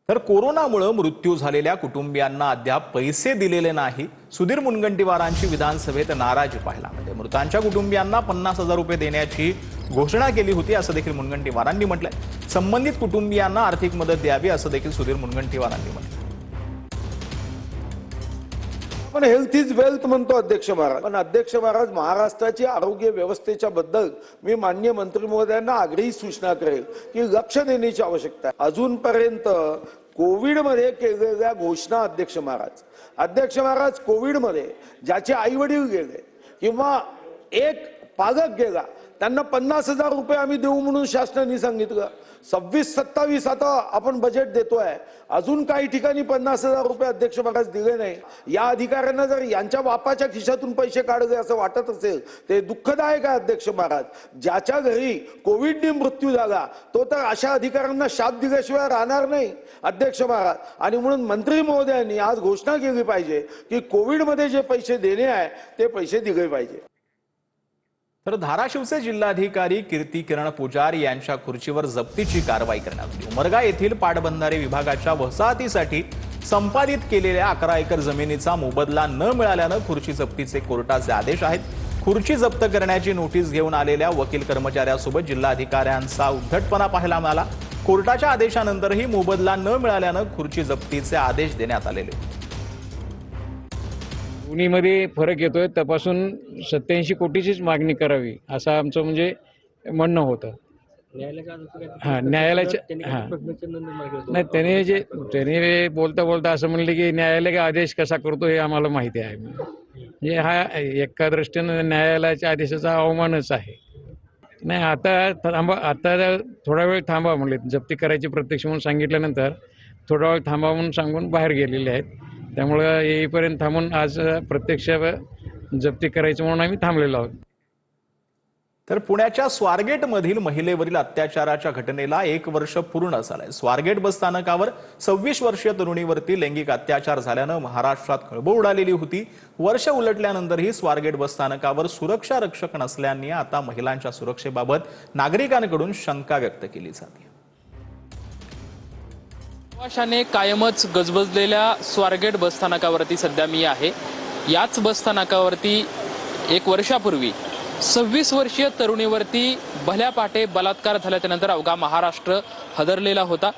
तर कोरोनामुळे मृत्यू झालेल्या कुटुंबियांना अद्याप पैसे दिलेले नाही। सुधीर मुनगंटीवारांची विधानसभेत नाराजी पाहायला मिळते। मृतांच्या कुटुंबियांना 50,000 रुपये देण्याची घोषणा केली होती असं देखील मुनगंटीवारांनी म्हटलंय। संबंधित कुटुंबियांना आर्थिक मदत द्यावी असं देखील सुधीर मुनगंटीवारांनी म्हटलं। पण हेल्थ इज वेल्थ म्हणतो अध्यक्ष महाराज, पण अध्यक्ष महाराज महाराष्ट्राची आरोग्य व्यवस्थेच्या बद्दल मी माननीय मंत्री महोदयांना आग्रही सूचना करेल की लक्ष देण्याची आवश्यकता आहे। अजूनपर्यंत कोविड मध्ये केलेल्या घोषणा अध्यक्ष महाराज कोविड मध्ये ज्याचे आई वडील गेले किंवा एक पालक गेला त्यांना 50,000 रुपये आम्ही देऊ म्हणून शासनाने सांगितलं। 26-27 आता आपण बजेट देतोय, अजून काही ठिकाणी 50,000 रुपये अध्यक्ष महाराज दिले नाही। या अधिकाऱ्यांना जर यांच्या बापाच्या खिशातून पैसे काढले असं वाटत असेल ते दुःखदायक आहे अध्यक्ष महाराज। ज्याच्या घरी कोविडने मृत्यू झाला तो तर अशा अधिकाऱ्यांना शाप दिल्याशिवाय राहणार नाही अध्यक्ष महाराज। आणि म्हणून मंत्री महोदयांनी आज घोषणा केली पाहिजे की कोविड मध्ये जे पैसे देणे आहे ते पैसे दिले पाहिजे। तर धाराशिवचे जिल्हाधिकारी कीर्ती किरण पुजारी यांच्या खुर्चीवर जप्तीची कारवाई करण्यात आली। उमरगा येथील पाटबंधारे विभागाच्या वसाहतीसाठी संपादित केलेल्या 11 एकर जमिनीचा मोबदला न मिळाल्यानं खुर्ची जप्तीचे कोर्टाचे आदेश आहेत। खुर्ची जप्त करण्याची नोटीस घेऊन आलेल्या वकील कर्मचाऱ्यासोबत जिल्हाधिकाऱ्यांचा उद्धटपणा पाहायला मिळाला। कोर्टाच्या आदेशानंतरही मोबदला न मिळाल्यानं खुर्ची जप्तीचे आदेश देण्यात आलेले। दोन्हीमध्ये फरक येतोय, तपासून 87 कोटीचीच मागणी करावी असं आमचं म्हणजे म्हणणं होतं। न्यायालयाच्या नाही त्याने बोलता असं म्हणले की न्यायालय का आदेश कसा करतो हे आम्हाला माहिती आहे। म्हणजे हा एका दृष्टीनं न्यायालयाच्या आदेशाचा अवमानच आहे। नाही आता थोडा वेळ थांबा म्हणले, जप्ती करायची प्रत्यक्ष म्हणून सांगितल्यानंतर थोडा वेळ थांबा म्हणून सांगून बाहेर गेलेले आहेत। त्यामुळं येईपर्यंत थांबून आज प्रत्यक्ष जप्ती करायचं म्हणून आम्ही थांबलेलो आहोत। तर पुण्याच्या स्वारगेटमधील महिलेवरील अत्याचाराच्या घटनेला 1 वर्ष पूर्ण झालंय। स्वारगेट बसस्थानकावर 26 वर्षीय तरुणीवरती लैंगिक अत्याचार झाल्यानं महाराष्ट्रात खळबळ उडालेली होती। वर्ष उलटल्यानंतरही स्वारगेट बसस्थानकावर सुरक्षा रक्षक नसल्याने आता महिलांच्या सुरक्षेबाबत नागरिकांकडून शंका व्यक्त केली जाते। प्रवाशाने कायमच गजबजलेल्या स्वारगेट बसस्थानकावरती सध्या मी आहे। याच बसस्थानकावरती 1 वर्षापूर्वी 26 वर्षीय तरुणीवरती भल्या पाटे बलात्कार झाल्याच्या नंतर अवघा महाराष्ट्र हादरलेला होता।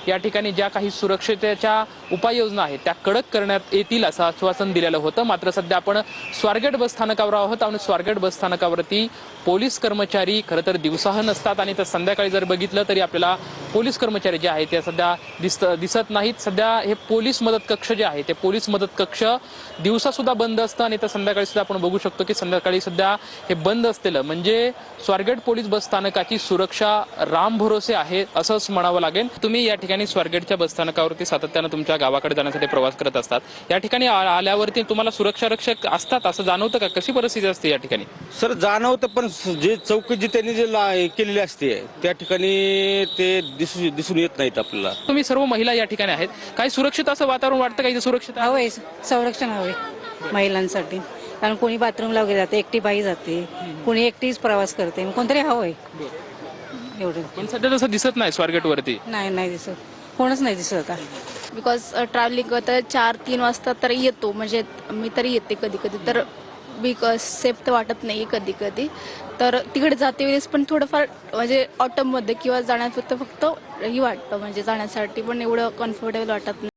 या ठिकाणी ज्या काही सुरक्षेच्या उपाययोजना आहेत त्या कडक करण्यात येतील असं आश्वासन दिलेलं होतं। मात्र सध्या आपण स्वारगेट बसस्थानकावर आहोत आणि स्वारगेट बसस्थानकावरती पोलीस कर्मचारी खरं तर दिवसाही नसतात आणि तर संध्याकाळी जर बघितलं तरी आपल्याला पोलीस कर्मचारी जे आहेत ते सध्या दिसत नाहीत। सध्या हे पोलीस मदत कक्ष जे आहे ते पोलीस मदत कक्ष दिवसा सुद्धा बंद असतं आणि तर संध्याकाळी सुद्धा आपण बघू शकतो की संध्याकाळी सध्या हे बंद असलेलं म्हणजे स्वारगेट पोलीस बसस्थानकाची सुरक्षा राम भरोसे आहे असंच म्हणावं लागेल। तुम्ही या ठिकाणी स्वारगेटच्या बसस्थानकावरती सातत्यानं तुमच्या गावाकडे जाण्यासाठी प्रवास करत असतात, या ठिकाणी आल्यावरती तुम्हाला सुरक्षा रक्षक असतात असं जाणवतं का? कशी परिस्थिती असते या ठिकाणी? सर जाणवतं, पण जे चौकशी जी त्यांनी जे केलेली असते त्या ठिकाणी ते दिसून येत नाहीत आपल्याला। तुम्ही सर्व महिला या ठिकाणी आहेत, काही सुरक्षित असं वातावरण वाटतं का इथे? सुरक्षित हवंय, संरक्षण हवे महिलांसाठी, कारण कोणी बाथरूमला वगैरे जाते, एकटी बाई जाते, कोणी एकटीच प्रवास करते, कोणतरी हवंय एवढं। पण सध्या तसं दिसत नाही स्वारगेट वरती, नाही दिसत, कोणच नाही दिसत आता। बिकॉज ट्रॅव्हलिंग तर 4-3 वाजता तर येतो, म्हणजे मी तरी येते कधी कधी, तर बिकॉज सेफ तर वाटत नाही कधी कधी, तर तिकडे जाते वेळेस पण थोडंफार म्हणजे ऑटोमध्ये किंवा जाण्यात फक्त ही वाटतं, म्हणजे जाण्यासाठी पण एवढं कम्फर्टेबल वाटत नाही।